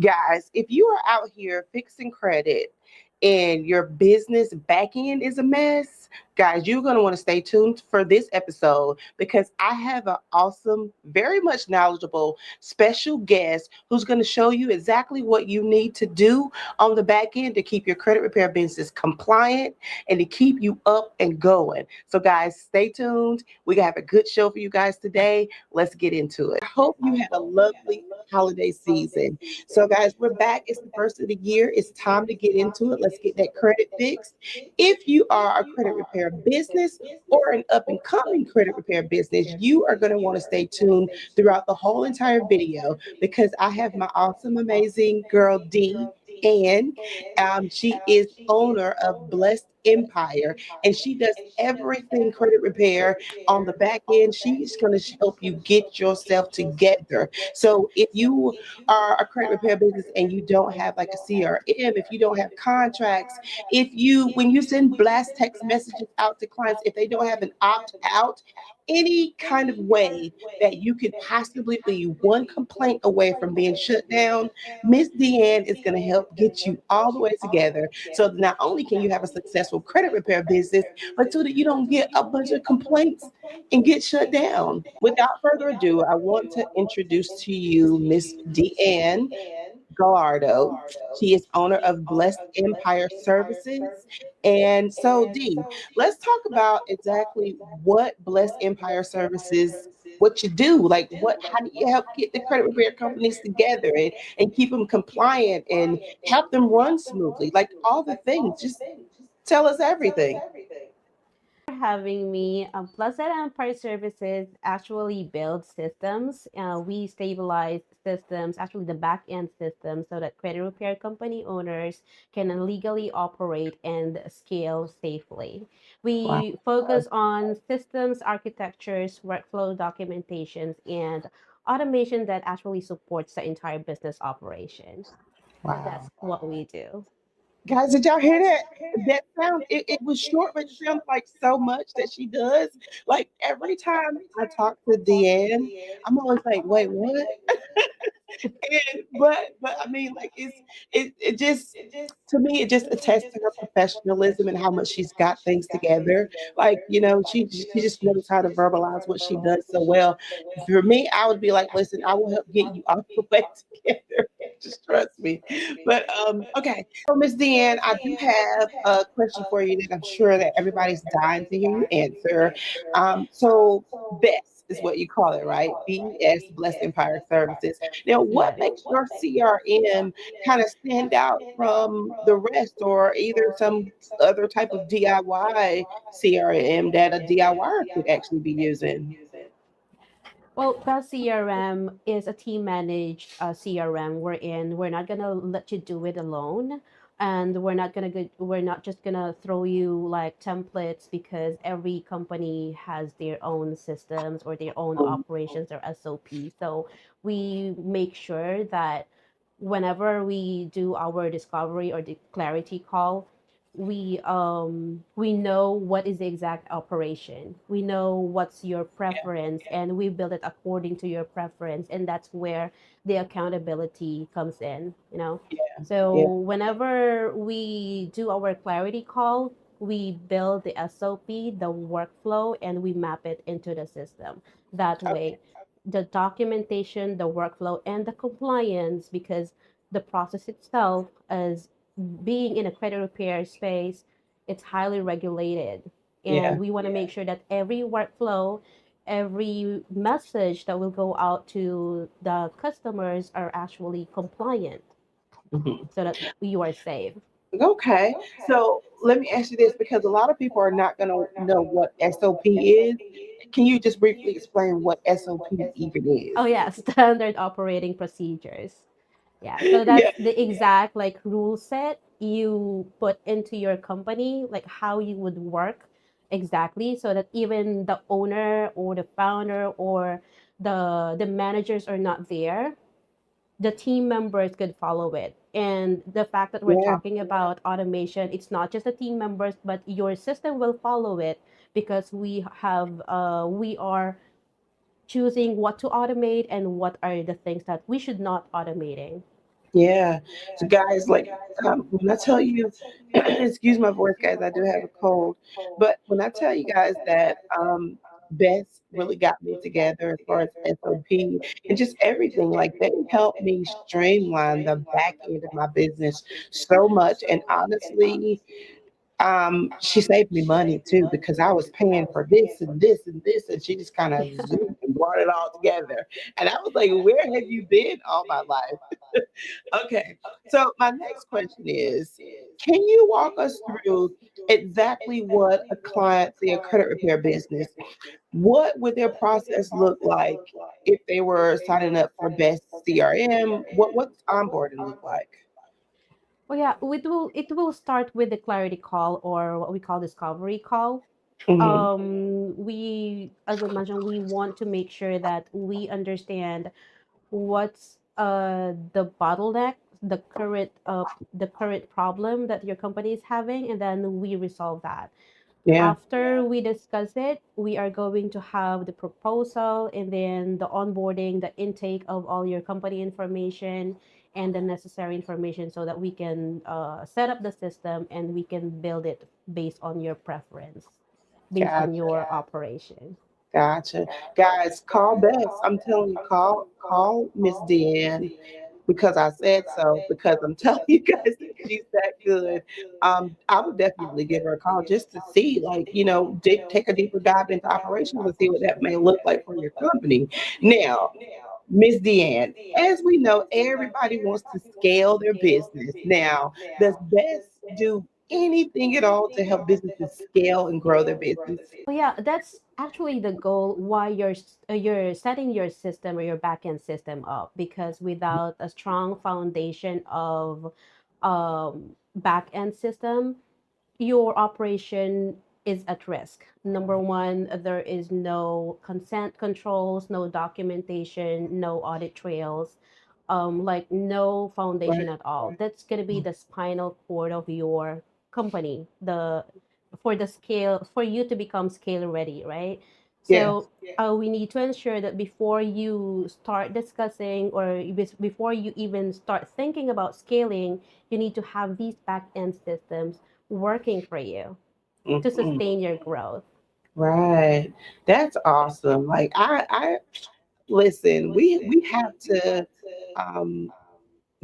Guys, if you are out here fixing credit and your business backend is a mess, guys, you're going to want to stay tuned for this episode because I have an awesome, very much knowledgeable special guest who's going to show you exactly what you need to do on the back end to keep your credit repair business compliant and to keep you up and going. So, guys, stay tuned. We have a good show for you guys today. Let's get into it. I hope you had a lovely holiday season. So, guys, we're back. It's the first of the year. It's time to get into it. Let's get that credit fixed. If you are a credit repair business or an up and coming credit repair business, you are going to want to stay tuned throughout the whole entire video because I have my awesome, amazing girl, D. And she is owner of Blessed Empire, and she does everything credit repair on the back end. She's going to help you get yourself together. So if you are a credit repair business and you don't have like a CRM, if you don't have contracts, if you, when you send blast text messages out to clients, if they don't have an opt out, any kind of way that you could possibly be one complaint away from being shut down, Miss Deanne is going to help get you all the way together. So not only can you have a successful credit repair business, but so that you don't get a bunch of complaints and get shut down. Without further ado, I want to introduce to you Miss Deanne Gallardo. She is owner of Blessed Empire Services. And so, Dee, let's talk about exactly what Blessed Empire Services, what you do. Like, what, how do you help get the credit repair companies together and keep them compliant and help them run smoothly? Like, all the things. Just tell us everything. Having me. Plaza Empire Services actually builds systems. We stabilize systems, actually the back end systems, so that credit repair company owners can legally operate and scale safely. Wow. We focus on systems, architectures, workflow documentations, and automation that actually supports the entire business operation. So Wow. that's what we do. Guys, did y'all hear that? That sound, it was short, but it sounds like so much that she does. Like every time I talk to Deanne, I'm always like, wait, what? But I mean, like it just, to me it just attests to her professionalism and how much she's got things together. Like, she just knows how to verbalize what she does so well. For me, I would be like, listen, I will help get you all the way together. Just trust me. But okay. So Miss Deanne, I do have a question for you that I'm sure that everybody's dying to hear you answer. So BESS is what you call it, right? BS, Blessed Empire Services. Now, what Yes. makes your CRM kind of stand out from the rest, or either some other type of DIY CRM that a DIYer could actually be using? Well, that CRM is a team managed CRM wherein we're not gonna let you do it alone, and we're not just gonna throw you like templates because every company has their own systems or their own operations or SOP. So we make sure that whenever we do our discovery or the clarity call, we know what is the exact operation, we know what's your preference, and we build it according to your preference, and that's where the accountability comes in. So Yeah. whenever we do our clarity call, we build the SOP, the workflow, and we map it into the system. That way the documentation, the workflow, and the compliance, because the process itself, as being in a credit repair space, it's highly regulated. And Yeah. we want to make sure that every workflow, every message that will go out to the customers are actually compliant Mhm. so that you are safe. Okay. So let me ask you this, because a lot of people are not going to know what SOP is. Can you just briefly explain what SOP even Oh is? yeah, standard operating procedures. Yeah, so Yeah. that's the exact like rule set you put into your company, like how you would work exactly, so that even the owner or the founder or the managers are not there, the team members could follow it. And the fact that we're Yeah. talking about automation, it's not just the team members, but your system will follow it because we are choosing what to automate and what are the things that we should not automating. Yeah. So guys, like when I tell you, excuse my voice, guys, I do have a cold. But when I tell you guys that Beth really got me together as far as SOP and just everything, like they helped me streamline the back end of my business so much. And honestly, she saved me money too because I was paying for this and this and this, and she just kind of zoomed and brought it all together. And I was like, "Where have you been all my life?" Okay, so my next question is, can you walk us through exactly what a client, say a credit repair business, what would their process look like if they were signing up for Best CRM? What's onboarding look like? Well, yeah, it will start with the clarity call or what we call discovery call. Hmm. We, as I mentioned, we want to make sure that we understand what's the bottleneck, the current problem that your company is having, and then we resolve that. Yeah, After we discuss it, we are going to have the proposal and then the onboarding, the intake of all your company information and the necessary information so that we can set up the system and we can build it based on your preference, based on gotcha. your operation. Gotcha. Guys, call Bess. I'm telling you, call Miss Deanne because I said so, because I'm telling you guys that she's that good. I would definitely give her a call just to see, like, take a deeper dive into operations and see what that may look like for your company. Now, Miss Deanne, as we know, everybody wants to scale their business. Now, does Bess do anything at all to help businesses scale and grow their business? Well, yeah, that's actually the goal why you're setting your system or your backend system up, because without a strong foundation of backend system, your operation is at risk. Number one, there is no consent controls, no documentation, no audit trails, like no foundation Right. at all. That's gonna be the spinal cord of your company, the for the scale for you to become scale ready, right? Yeah. So we need to ensure that before you start discussing or before you even start thinking about scaling, you need to have these back end systems working for you to Mhm. sustain your growth. Right. That's awesome. Like I listen, we have to um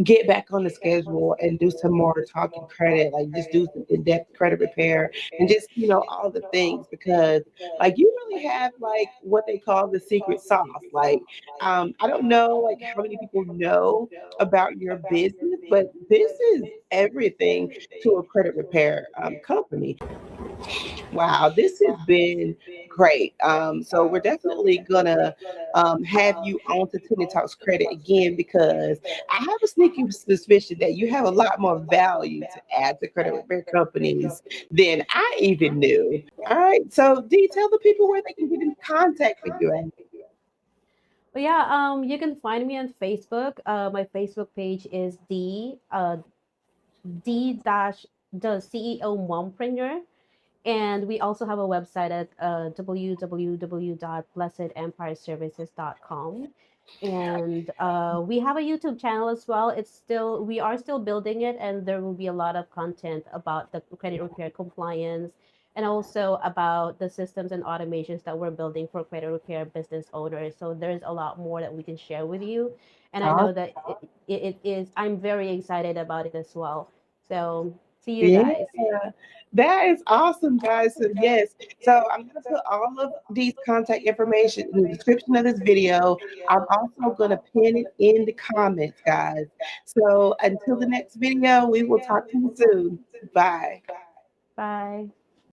get back on the schedule and do some more talking credit, like just do some in-depth credit repair and just, all the things because like you really have like what they call the secret sauce. Like I don't know like how many people know about your business, but this is everything to a credit repair company. Wow, this has been great. So we're definitely gonna have you on to Tenny Talks Credit again because I have a sneaky suspicion that you have a lot more value to add to credit repair companies than I even knew. All right, so D, tell the people where they can get in contact with you. But yeah, you can find me on Facebook. My Facebook page is D dash the CEO Mompreneur. And we also have a website at www.blessedempireservices.com. And we have a YouTube channel as well. We are still building it, and there will be a lot of content about the credit repair compliance and also about the systems and automations that we're building for credit repair business owners. So there's a lot more that we can share with you. And I know that I'm very excited about it as well. So see you Yeah, guys. that is awesome, guys. So yes, so I'm gonna put all of these contact information in the description of this video. I'm also gonna pin it in the comments, guys. So until the next video, we will talk to you soon. Bye. Bye.